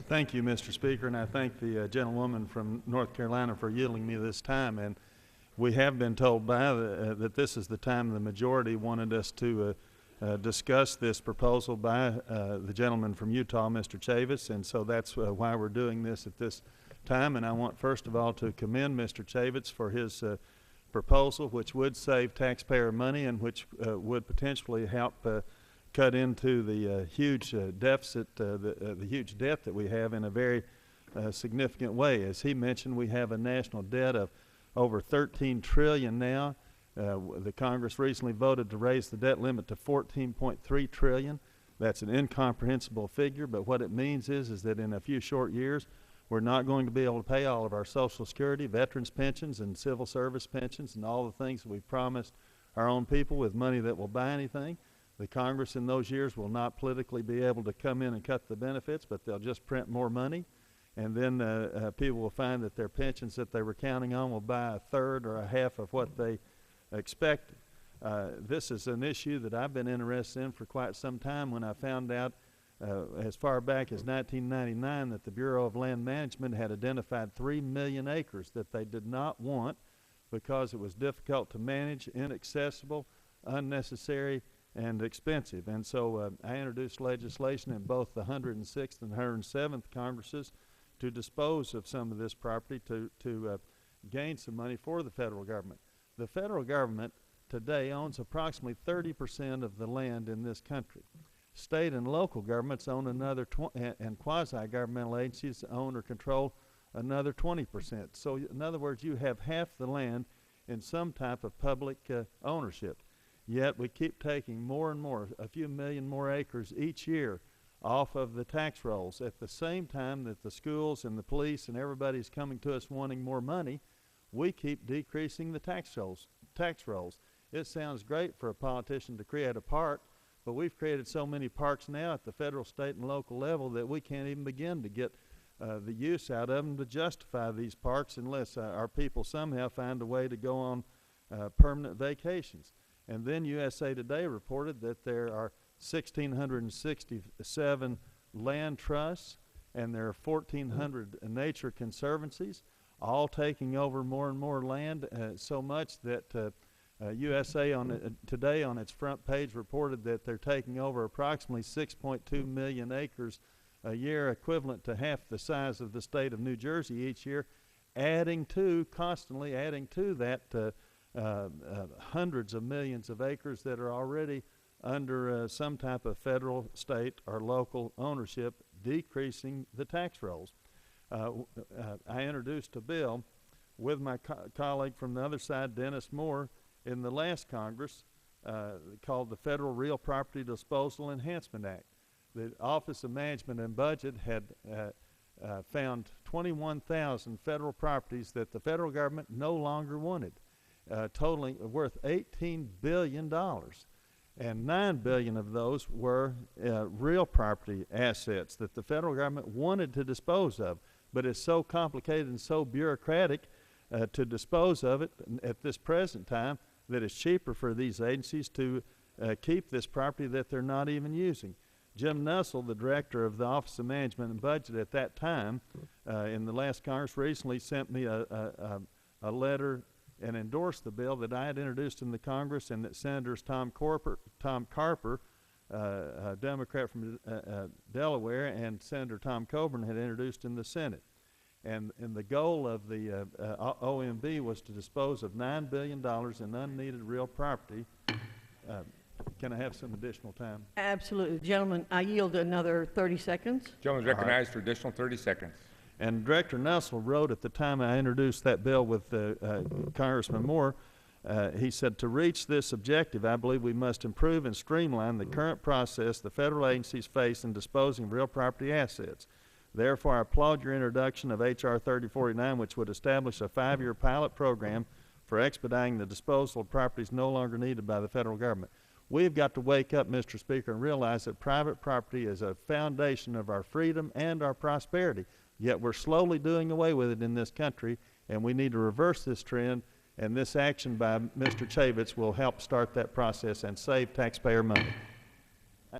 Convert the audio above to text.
Thank you, Mr. Speaker, and I thank the gentlewoman from North Carolina for yielding me this time. And we have been told that this is the time the majority wanted us to discuss this proposal by the gentleman from Utah, Mr. Chavis, and so that's why we're doing this at this time. And I want first of all to commend Mr. Chavis for his proposal, which would save taxpayer money and which would potentially help cut into the huge deficit, the huge debt that we have in a very significant way. As he mentioned, we have a national debt of over $13 trillion now. The Congress recently voted to raise the debt limit to $14.3 trillion. That's an incomprehensible figure, but what it means is that in a few short years, we're not going to be able to pay all of our Social Security, veterans pensions, and civil service pensions, and all the things that we promised our own people with money that will buy anything. The Congress in those years will not politically be able to come in and cut the benefits, but they'll just print more money. And then people will find that their pensions that they were counting on will buy a third or a half of what they expected. This is an issue that I've been interested in for quite some time when I found out as far back as 1999 that the Bureau of Land Management had identified 3 million acres that they did not want because it was difficult to manage, inaccessible, unnecessary, and expensive. And so I introduced legislation in both the 106th and 107th Congresses to dispose of some of this property to gain some money for the federal government. The federal government today owns approximately 30% of the land in this country. State and local governments own another and quasi-governmental agencies own or control another 20%. So in other words, you have half the land in some type of public ownership. Yet we keep taking more and more, a few million more acres each year off of the tax rolls. At the same time that the schools and the police and everybody's coming to us wanting more money, we keep decreasing the tax rolls. It sounds great for a politician to create a park, but we've created so many parks now at the federal, state, and local level that we can't even begin to get the use out of them to justify these parks unless our people somehow find a way to go on permanent vacations. And then USA Today reported that there are 1,667 land trusts and there are 1,400 nature conservancies, all taking over more and more land, so much that USA Today on its front page reported that they're taking over approximately 6.2 million acres a year, equivalent to half the size of the state of New Jersey each year, constantly adding to that hundreds of millions of acres that are already under some type of federal, state, or local ownership, decreasing the tax rolls. I introduced a bill with my colleague from the other side, Dennis Moore, in the last Congress called the Federal Real Property Disposal Enhancement Act. The Office of Management and Budget had found 21,000 federal properties that the federal government no longer wanted, totaling worth $18 billion. And $9 billion of those were real property assets that the federal government wanted to dispose of. But it's so complicated and so bureaucratic to dispose of it at this present time that it's cheaper for these agencies to keep this property that they're not even using. Jim Nussel, the director of the Office of Management and Budget at that time, in the last Congress recently sent me a letter and endorsed the bill that I had introduced in the Congress and that Senators Tom Carper, a Democrat from Delaware, and Senator Tom Coburn had introduced in the Senate. And the goal of the OMB was to dispose of $9 billion in unneeded real property. Can I have some additional time? Absolutely. Gentlemen, I yield another 30 seconds. Gentleman is recognized for additional 30 seconds. And Director Nussel wrote at the time I introduced that bill with Congressman Moore, he said, to reach this objective, I believe we must improve and streamline the current process the federal agencies face in disposing of real property assets. Therefore, I applaud your introduction of H.R. 3049, which would establish a 5-year pilot program for expediting the disposal of properties no longer needed by the federal government. We've got to wake up, Mr. Speaker, and realize that private property is a foundation of our freedom and our prosperity. Yet we're slowly doing away with it in this country, and we need to reverse this trend, and this action by Mr. Chavis will help start that process and save taxpayer money.